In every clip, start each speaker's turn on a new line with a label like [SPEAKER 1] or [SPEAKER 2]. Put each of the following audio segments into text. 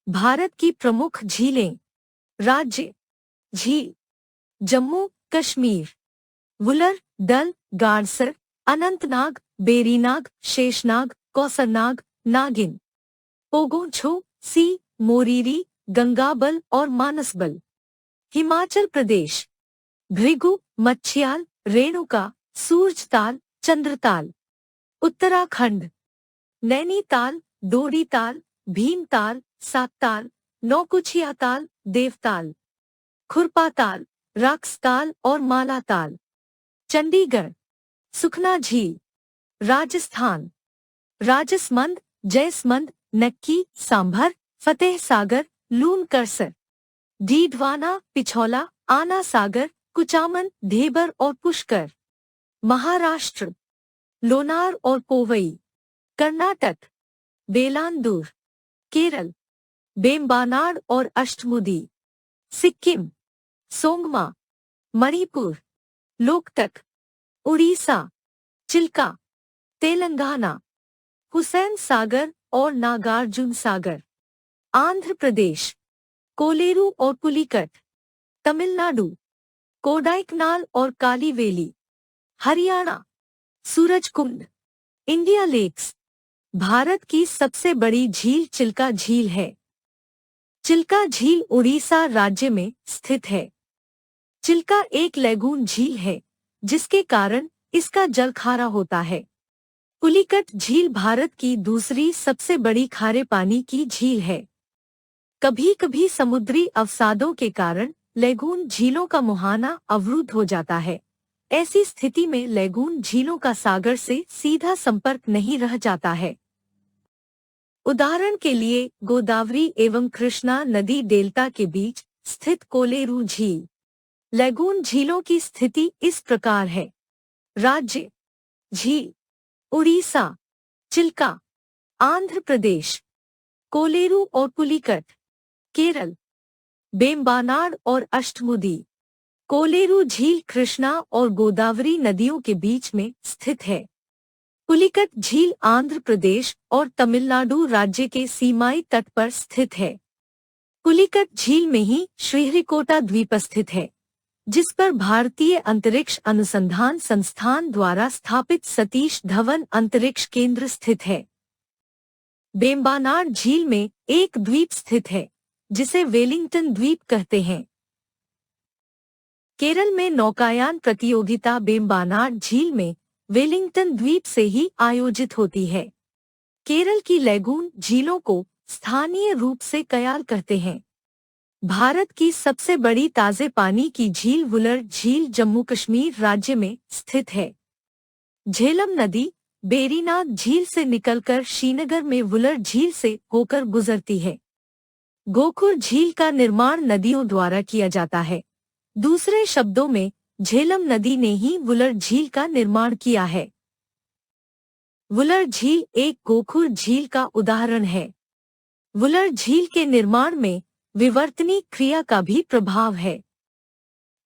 [SPEAKER 1] भारत की प्रमुख झीलें। राज्य झील जम्मू कश्मीर, वुलर, डल, गाडसर, अनंतनाग, बेरीनाग, शेषनाग, कौसरनाग, नागिन, पोगोंछो, सी, मोरीरी, गंगाबल और मानसबल। हिमाचल प्रदेश भृगु, मच्छियाल, रेणुका, सूरजताल, चंद्रताल। उत्तराखंड नैनीताल, डोडीताल, भीमताल, सातताल, नौकुचियाताल, देवताल, खुरपाताल, राक्सताल और मालाताल। चंडीगढ़ सुखना झील। राजस्थान राजसमंद, जयसमंद, नक्की, सांभर, फतेह सागर, लून करसर, डीडवाना, पिछौला, आना सागर, कुचामन, ढेबर और पुष्कर। महाराष्ट्र लोनार और पोवई। कर्नाटक बेलांदूर। केरल बेम्बानाड और अष्टमुदी। सिक्किम सोंगमा। मणिपुर लोकटक। उड़ीसा चिल्का। तेलंगाना हुसैन सागर और नागार्जुन सागर। आंध्र प्रदेश कोलेरू और पुलिकट। तमिलनाडु कोडाइकनाल और कालीवेली। हरियाणा सूरजकुंड। India lakes. भारत की सबसे बड़ी झील चिल्का झील है। चिल्का झील उड़ीसा राज्य में स्थित है। चिल्का एक लैगून झील है, जिसके कारण इसका जल खारा होता है। पुलिकट झील भारत की दूसरी सबसे बड़ी खारे पानी की झील है। कभी कभी समुद्री अवसादों के कारण लैगून झीलों का मुहाना अवरुद्ध हो जाता है। ऐसी स्थिति में लैगून झीलों का सागर से सीधा संपर्क नहीं रह जाता है। उदाहरण के लिए गोदावरी एवं कृष्णा नदी डेल्टा के बीच स्थित कोलेरू झील। लैगून झीलों की स्थिति इस प्रकार है। राज्य झील उड़ीसा चिल्का। आंध्र प्रदेश कोलेरू और पुलिकट। केरल बेम्बानाड और अष्टमुदी। कोलेरू झील कृष्णा और गोदावरी नदियों के बीच में स्थित है। पुलिकट झील आंध्र प्रदेश और तमिलनाडु राज्य के सीमाई तट पर स्थित है। पुलिकट झील में ही श्रीहरिकोटा द्वीप स्थित है, जिस पर भारतीय अंतरिक्ष अनुसंधान संस्थान द्वारा स्थापित सतीश धवन अंतरिक्ष केंद्र स्थित है। बेम्बानाड झील में एक द्वीप स्थित है, जिसे वेलिंगटन द्वीप कहते हैं। केरल में नौकायान प्रतियोगिता बेम्बानाड झील में वेलिंगटन द्वीप से ही आयोजित होती है। केरल की लैगून झीलों को स्थानीय रूप से कयाल कहते हैं। भारत की सबसे बड़ी ताजे पानी की झील वुलर झील जम्मू कश्मीर राज्य में स्थित है। झेलम नदी बेरीनाग झील से निकलकर श्रीनगर में वुलर झील से होकर गुजरती है। गोखुर झील का निर्माण नदियों द्वारा किया जाता है। दूसरे शब्दों में झेलम नदी ने ही वुलर झील का निर्माण किया है। वुलर झील एक गोखुर झील का उदाहरण है। वुलर झील के निर्माण में विवर्तनी क्रिया का भी प्रभाव है।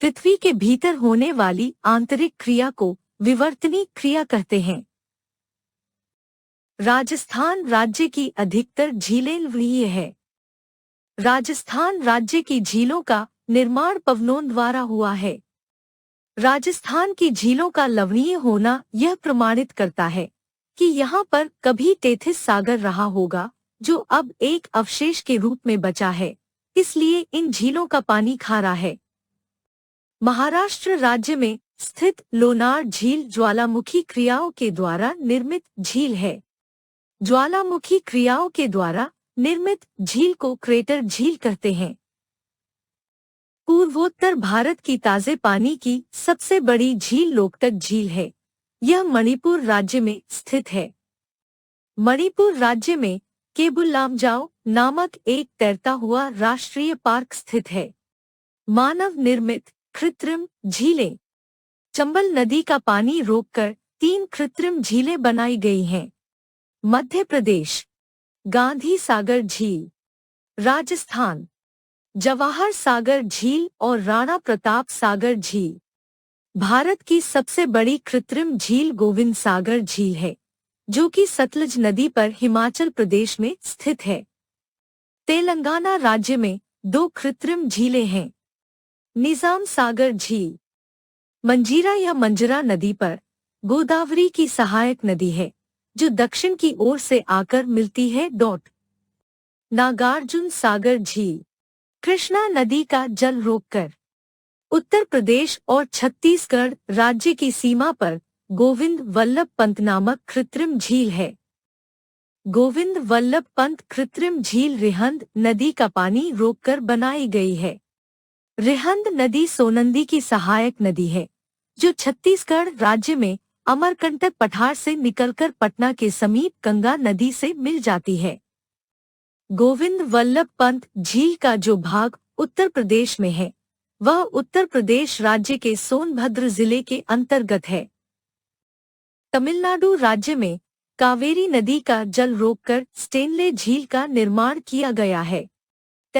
[SPEAKER 1] पृथ्वी के भीतर होने वाली आंतरिक क्रिया को विवर्तनी क्रिया कहते हैं। राजस्थान राज्य की अधिकतर झीलें लवणीय है। राजस्थान राज्य की झीलों का निर्माण पवनों द्वारा हुआ है। राजस्थान की झीलों का लवणीय होना यह प्रमाणित करता है कि यहाँ पर कभी टेथिस सागर रहा होगा, जो अब एक अवशेष के रूप में बचा है, इसलिए इन झीलों का पानी खारा है। महाराष्ट्र राज्य में स्थित लोनार झील ज्वालामुखी क्रियाओं के द्वारा निर्मित झील है। ज्वालामुखी क्रियाओं के द्वारा निर्मित झील को क्रेटर झील कहते हैं। पूर्वोत्तर भारत की ताजे पानी की सबसे बड़ी झील लोकटक झील है। यह मणिपुर राज्य में स्थित है। मणिपुर राज्य में केबुल लामजाओ नामक एक तैरता हुआ राष्ट्रीय पार्क स्थित है। मानव निर्मित कृत्रिम झीलें। चंबल नदी का पानी रोककर 3 कृत्रिम झीलें बनाई गई हैं। मध्य प्रदेश गांधी सागर झील। राजस्थान जवाहर सागर झील और राणा प्रताप सागर झील। भारत की सबसे बड़ी कृत्रिम झील गोविंद सागर झील है, जो कि सतलज नदी पर हिमाचल प्रदेश में स्थित है। तेलंगाना राज्य में 2 कृत्रिम झीलें हैं। निजाम सागर झील मंजीरा या मंजरा नदी पर गोदावरी की सहायक नदी है, जो दक्षिण की ओर से आकर मिलती है। नागार्जुन सागर झील कृष्णा नदी का जल रोककर उत्तर प्रदेश और छत्तीसगढ़ राज्य की सीमा पर गोविंद वल्लभ पंत नामक कृत्रिम झील है। गोविंद वल्लभ पंत कृत्रिम झील रिहंद नदी का पानी रोककर बनाई गई है। रिहंद नदी सोनंदी की सहायक नदी है, जो छत्तीसगढ़ राज्य में अमरकंटक पठार से निकलकर पटना के समीप गंगा नदी से मिल जाती है। गोविंद वल्लभ पंत झील का जो भाग उत्तर प्रदेश में है, वह उत्तर प्रदेश राज्य के सोनभद्र जिले के अंतर्गत है। तमिलनाडु राज्य में कावेरी नदी का जल रोककर स्टेनले झील का निर्माण किया गया है।